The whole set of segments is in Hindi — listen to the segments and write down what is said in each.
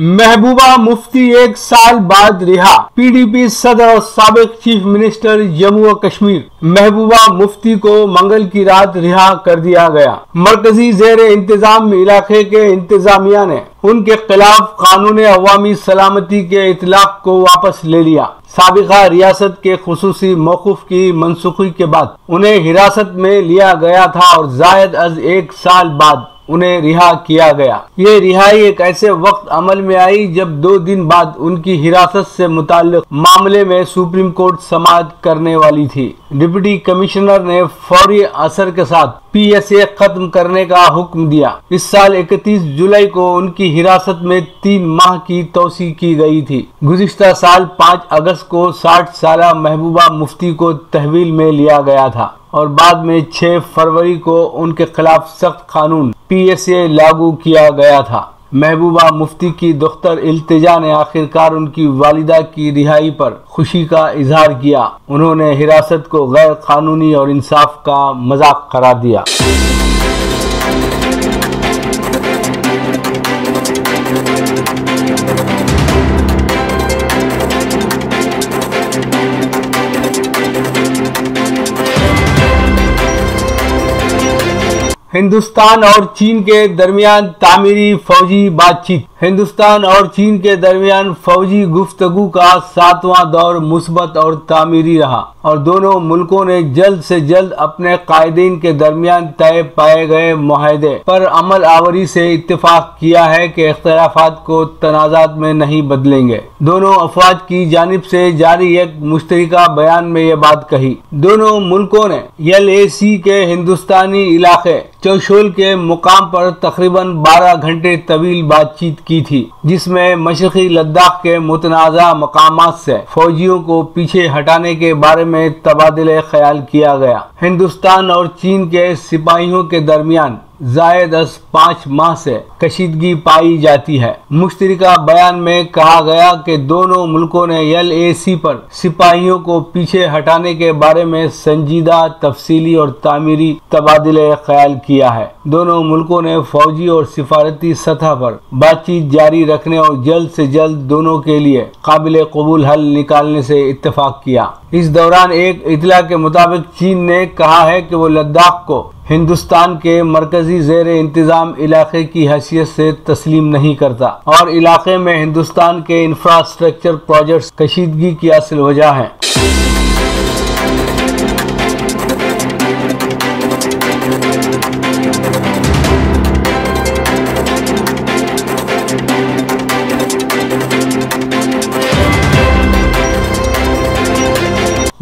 महबूबा मुफ्ती 1 साल बाद रिहा। पीडीपी सदर और साबिक चीफ मिनिस्टर जम्मू और कश्मीर महबूबा मुफ्ती को मंगल की रात रिहा कर दिया गया। मरकजी जेर इंतजाम इलाके के इंतजामिया ने उनके खिलाफ कानून अवामी सलामती के इतलाक को वापस ले लिया। साबिका रियासत के खुसूसी मौकूफ की मनसूखी के बाद उन्हें हिरासत में लिया गया था और जायद अज 1 साल बाद उन्हें रिहा किया गया। ये रिहाई एक ऐसे वक्त अमल में आई जब 2 दिन बाद उनकी हिरासत से मुताल्लिक मामले में सुप्रीम कोर्ट समाअत करने वाली थी। डिप्टी कमिश्नर ने फौरी असर के साथ PSA खत्म करने का हुक्म दिया। इस साल 31 जुलाई को उनकी हिरासत में 3 माह की तौसी की गई थी। गुज़िश्ता साल 5 अगस्त को 60 साला महबूबा मुफ्ती को तहवील में लिया गया था और बाद में 6 फरवरी को उनके खिलाफ सख्त कानून PSA लागू किया गया था। महबूबा मुफ्ती की दुख्तर इल्तिजा ने आखिरकार उनकी वालिदा की रिहाई पर खुशी का इजहार किया। उन्होंने हिरासत को गैर कानूनी और इंसाफ का मजाक करार दिया। हिंदुस्तान और चीन के दरमियान तामीरी फौजी बातचीत। हिंदुस्तान और चीन के दरमियान फौजी गुफ्तगू का 7वां दौर मुस्बत और तामीरी रहा और दोनों मुल्कों ने जल्द से जल्द अपने कायदीन के दरमियान तय पाए गए मुआहदे पर अमल आवरी से इत्तेफाक किया है कि इख्तिलाफात को तनाज़ात में नहीं बदलेंगे। दोनों अफवाज की जानिब से जारी एक मुश्तरका बयान में ये बात कही। दोनों मुल्कों ने LAC के हिंदुस्तानी इलाके चौशोल के मुकाम पर तकरीबन 12 घंटे तवील बातचीत की थी, जिसमें मशरक़ी लद्दाख के मुतनाज़ा मकामात से फौजियों को पीछे हटाने के बारे में तबादले ख्याल किया गया। हिंदुस्तान और चीन के सिपाहियों के दरमियान जायद अज 5 माह से कशीदगी पाई जाती है। मुश्तरका बयान में कहा गया कि दोनों मुल्कों ने LAC पर सिपाहियों को पीछे हटाने के बारे में संजीदा, तफसीली और तामीरी तबादले ख्याल किया है। दोनों मुल्कों ने फौजी और सिफारती सतह पर बातचीत जारी रखने और जल्द से जल्द दोनों के लिए काबिल कबूल हल निकालने से इत्तेफाक किया। इस दौरान एक इतला के मुताबिक चीन ने कहा है कि वो लद्दाख को हिंदुस्तान के मरकजी जेर इंतजाम इलाके की हैसियत से तस्लीम नहीं करता और इलाके में हिंदुस्तान के इंफ्रास्ट्रक्चर प्रोजेक्ट्स कशीदगी की असल वजह है।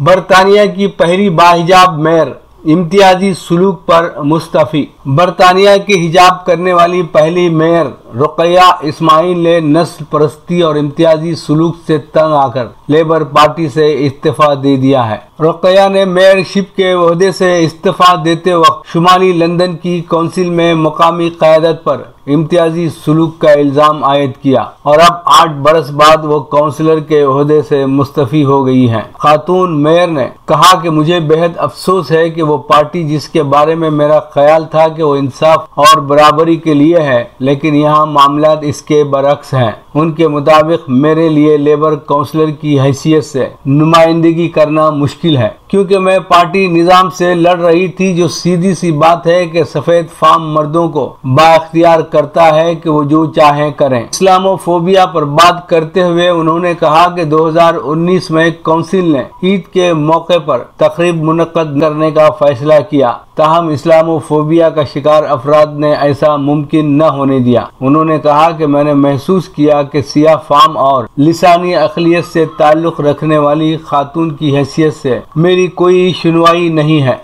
बरतानिया की पहली बाहिजाब मेयर इम्तियाजी सुलूक पर मुस्तफी। बरतानिया के हिजाब करने वाली पहली मेयर रुकैया इस्माइल ने नस्ल परस्ती और इम्तियाजी सुलूक से तंग आकर लेबर पार्टी से इस्तीफा दे दिया है। रुकैया ने मेयरशिप के ओहदे से इस्तीफा देते वक्त शुमाली लंदन की काउंसिल में मुकामी क़यादत पर इम्तियाजी सुलूक का इल्जाम आयद किया और अब 8 बरस बाद वो काउंसिलर के ओहदे से मुस्तफी हो गई हैं। खातून मेयर ने कहा कि मुझे बेहद अफसोस है कि वो पार्टी जिसके बारे में मेरा ख्याल था कि वो इंसाफ और बराबरी के लिए है, लेकिन यहाँ मामलात इसके बरक्स हैं। उनके मुताबिक मेरे लिए लेबर काउंसिलर की हैसियत से नुमाइंदगी करना मुश्किल है, क्योंकि मैं पार्टी निज़ाम से लड़ रही थी, जो सीधी सी बात है कि सफेद फार्म मर्दों को बाख्तियार करता है कि वो जो चाहें करें। इस्लामोफोबिया पर बात करते हुए उन्होंने कहा कि 2019 में काउंसिल ने ईद के मौके पर तकरीब मुनक्कद करने का फैसला किया, ताहम इस्लामोफोबिया का शिकार अफराद ने ऐसा मुमकिन न होने दिया। उन्होंने कहा कि मैंने महसूस किया कि सियाह फार्म और लिसानी अक़लियत से ताल्लुक़ रखने वाली खातून की हैसियत से मेरी कोई सुनवाई नहीं है।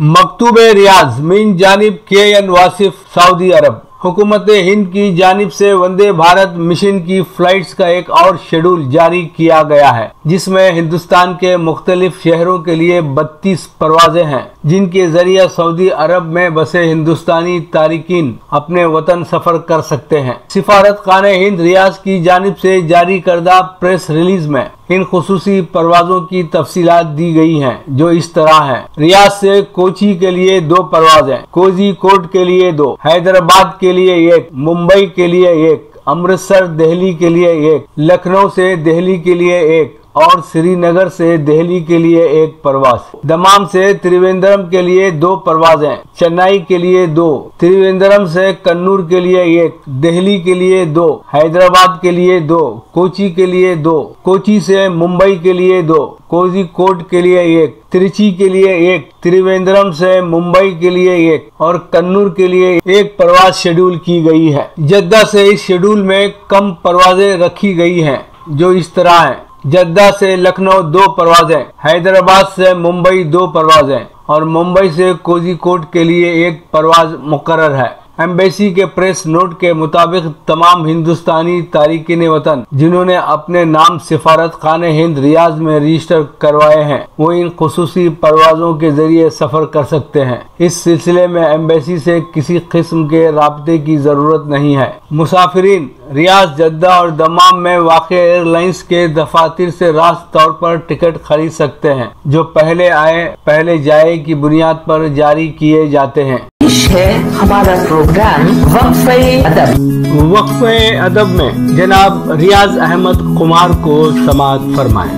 मकतूबे रियाज मिन जानिब KN वासिफ सऊदी अरब। हुकूमत हिंद की जानिब से वंदे भारत मिशन की फ्लाइट्स का एक और शेड्यूल जारी किया गया है, जिसमें हिंदुस्तान के मुख्तलिफ शहरों के लिए 32 परवाजें हैं। जिनके जरिए सऊदी अरब में बसे हिंदुस्तानी तारिकीन अपने वतन सफर कर सकते हैं। सिफारतखाने हिंद रियाद की जानिब से जारी करदा प्रेस रिलीज में इन खुसूसी परवाजों की तफसीलात दी गई हैं, जो इस तरह हैं। रियाद से कोची के लिए 2 परवाजें, कोझिकोड के लिए 2, हैदराबाद के लिए 1, मुंबई के लिए 1, अमृतसर दिल्ली के लिए 1, लखनऊ से दिल्ली के लिए 1 और श्रीनगर से दिल्ली के लिए 1 परवाज। दमाम से त्रिवेंद्रम के लिए 2 परवाजें, चेन्नई के लिए 2, त्रिवेंद्रम से कन्नूर के लिए 1, दिल्ली के लिए 2, हैदराबाद के लिए 2, कोची के लिए 2, कोची से मुंबई के लिए 2, कोझिकोड के लिए 1, त्रिची के लिए 1, त्रिवेंद्रम से मुंबई के लिए 1 और कन्नूर के लिए 1 परवाज शेड्यूल की गई है। जद्दा से इस शेड्यूल में कम परवाजें रखी गई हैं, जो इस तरह हैं। जद्दा से लखनऊ 2 परवाजें, हैदराबाद से मुंबई 2 परवाजें और मुंबई से कोझिकोड के लिए 1 परवाज मुकर्रर है। एम्बेसी के प्रेस नोट के मुताबिक तमाम हिंदुस्तानी तारिकीन वतन जिन्होंने अपने नाम सिफारत खाने हिंद रियाद में रजिस्टर करवाए हैं, वो इन खुसूसी परवाजों के जरिए सफर कर सकते हैं। इस सिलसिले में एम्बेसी से किसी किस्म के राब्ते की जरूरत नहीं है। मुसाफिरीन रियाद, जद्दा और दमाम में वाक़ एयरलाइंस के दफातर से रास्त तौर पर टिकट खरीद सकते हैं, जो पहले आए पहले जाए की बुनियाद पर जारी किए जाते हैं। है हमारा प्रोग्राम वक्फ़े अदब। वक्फ़े अदब में जनाब रियाज अहमद कुमार को समाअत फरमाएं।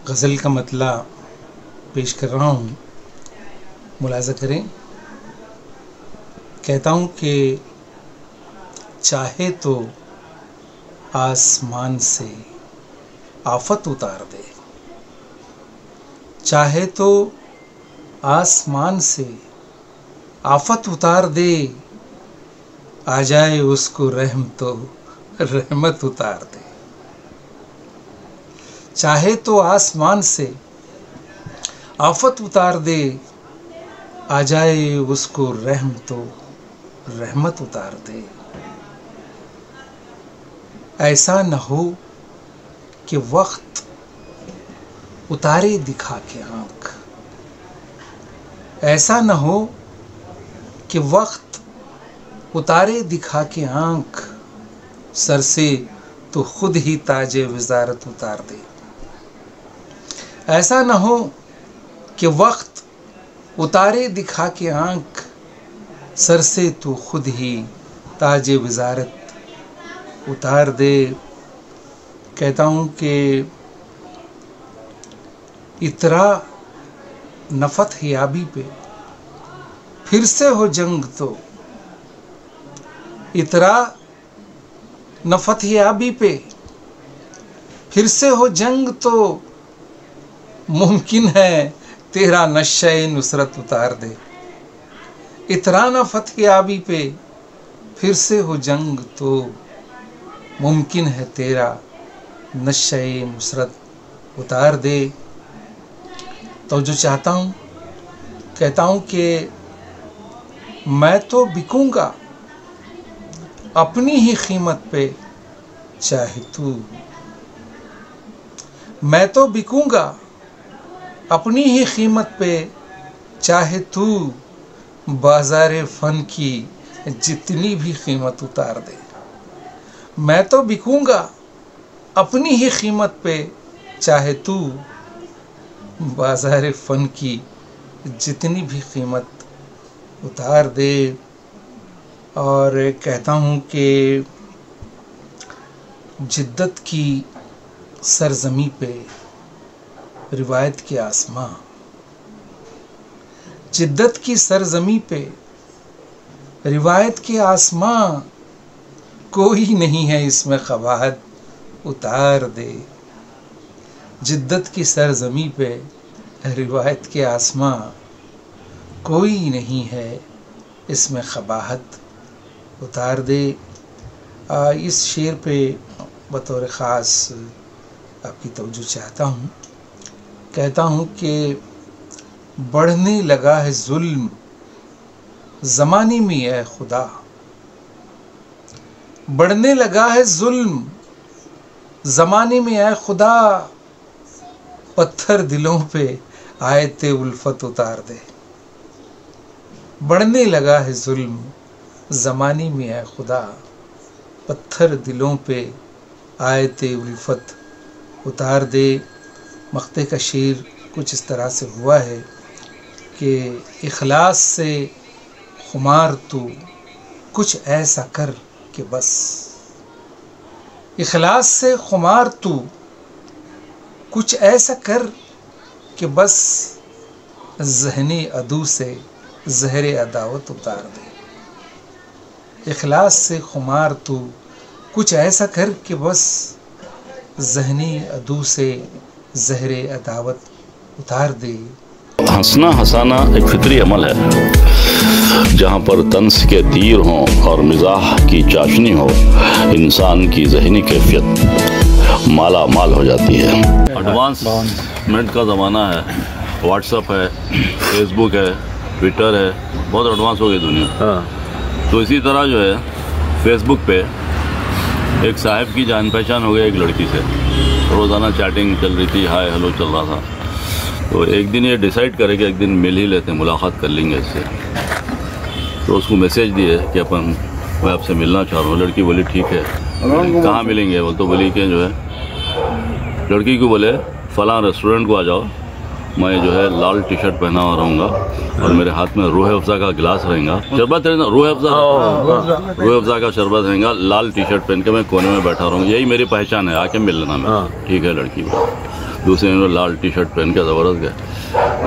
गज़ल का मतला पेश कर रहा हूँ, मुलाज़ा करें। कहता हूँ कि चाहे तो आसमान से आफत उतार दे, चाहे तो आसमान से आफत उतार दे, आ जाए उसको रहम तो रहमत उतार दे। चाहे तो आसमान से आफत उतार दे, आ जाए उसको रहम तो रहमत उतार दे। ऐसा न हो कि वक्त उतारे दिखा के आंख, ऐसा न हो कि वक्त उतारे दिखा के आंख, सर से तो खुद ही ताजे वजारत उतार दे। ऐसा न हो कि वक्त उतारे दिखा के आंख, सर से तो खुद ही ताजे वजारत उतार दे। कहता हूँ कि इतरा नफत याबी पे फिर से हो जंग, तो इतरा नफत याबी पे फिर से हो जंग, तो मुमकिन है तेरा नशे नुसरत उतार दे। इतरा नफत याबी पे फिर से हो जंग, तो मुमकिन है तेरा नशे नुसरत उतार दे। तो जो चाहता हूँ, कहता हूँ कि मैं तो बिकूंगा अपनी ही कीमत पे, चाहे तू। मैं तो बिकूंगा अपनी ही कीमत पे, चाहे तू। बाज़ारे फ़न की जितनी भी कीमत उतार दे। मैं तो बिकूंगा अपनी ही कीमत पे, चाहे तू। बाज़ारे फ़न की जितनी भी कीमत उतार दे। और कहता हूँ कि जिद्दत की सरजमी पे रिवायत के आसमां, जिद्दत की सरजमी पे रिवायत के आसमां, कोई नहीं है इसमें क़बाहत उतार दे। जिद्दत की सरजमी पे रिवायत के आसमां, कोई नहीं है इसमें क़बाहत उतार दे। इस शेर पे बतौर ख़ास आपकी तवज्जो चाहता हूँ। कहता हूँ कि बढ़ने लगा है जुल्म ज़माने में ऐ खुदा, बढ़ने लगा है जुल्म ज़माने में ऐ खुदा, पत्थर दिलों पे आयते उल्फत उतार दे। बढ़ने लगा है जुल्म ज़माने में है खुदा, पत्थर दिलों पे आयते उल्फत उतार दे। मक्ते का शेर कुछ इस तरह से हुआ है कि इखलास से खुमार तू कुछ ऐसा कर कि बस, इखलास से खुमार तू कुछ ऐसा कर कि बस, ज़हनी अदू से ज़हरे अदावत उतार दे। इखलास से खुमार तू कुछ ऐसा कर कि बस, ज़हनी अदू से ज़हरे अदावत उतार दे। हंसना हंसाना एक फितरी अमल है। जहाँ पर तंस के तीर हों और मिजाह की चाशनी हो, इंसान की ज़हनी कैफियत माला माल हो जाती है। एडवांसमेंट का ज़माना है, व्हाट्सअप है, फेसबुक है, ट्विटर है, बहुत एडवांस हो गई दुनिया। तो इसी तरह जो है फेसबुक पे एक साहब की जान पहचान हो गई एक लड़की से, रोज़ाना चैटिंग चल रही थी, हाय हेलो चल रहा था। तो एक दिन ये डिसाइड करे कि एक दिन मिल ही लेते हैं, मुलाकात कर लेंगे इससे। तो उसको मैसेज दिए कि मैं आपसे मिलना चाह रहा हूँ। लड़की बोली ठीक है, कहाँ मिलेंगे? वो तो बोली कि जो है, लड़की को बोले फ़लाँ रेस्टोरेंट को आ जाओ, मैं जो है लाल टी शर्ट पहना हुआ रहूँगा और मेरे हाथ में रूह अफ़ज़ा का गिलास रहेगा, शरबत रहेगा, रूह अफ़ज़ा का शरबत रहेगा, लाल टी शर्ट पहन के मैं कोने में बैठा रहूँगा, यही मेरी पहचान है, आके मिल लेना। मैं ठीक है लड़की को। दूसरे दिन लाल टी शर्ट पहन के ज़बरदस्त गए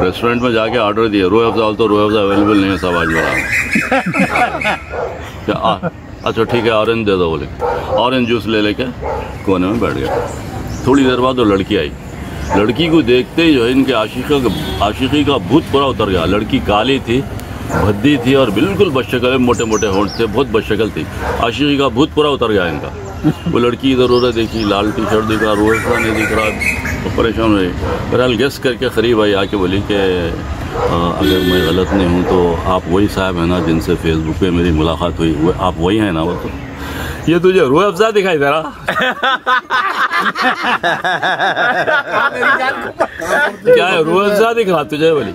रेस्टोरेंट में, जाके ऑर्डर दिया रूह अफ़ज़ा, तो रूह अफ़ज़ा अवेलेबल नहीं है, सब आज बड़ा क्या अच्छा ठीक है ऑरेंज दे दो, बोले ऑरेंज जूस ले लेके कोने में बैठ गया। थोड़ी देर बाद वो लड़की आई। लड़की को देखते ही जो है इनके आशिकी का भूत पूरा उतर गया। लड़की काली थी, भद्दी थी और बिल्कुल बदशक्ल, मोटे मोटे होंठ थे, बहुत बदशक्ल थी। आशिकी का भूत पूरा उतर गया इनका। वो लड़की इधर उधर देखी, लाल टी शर्ट दिख रहा, रूह अफ़ज़ा नहीं दिख रहा, तो परेशान हुई। बहरहाल गेस करके करीब आई, आके बोली कि अगर मैं गलत नहीं हूँ तो आप वही साहब हैं ना जिनसे फेसबुक पे मेरी मुलाकात हुई, वो आप वही हैं ना? वो तो ये तुझे रूह अफ़ज़ा दिखाई दे रहा क्या है, रूह अफ़ज़ा दिख रहा तुझे? बोली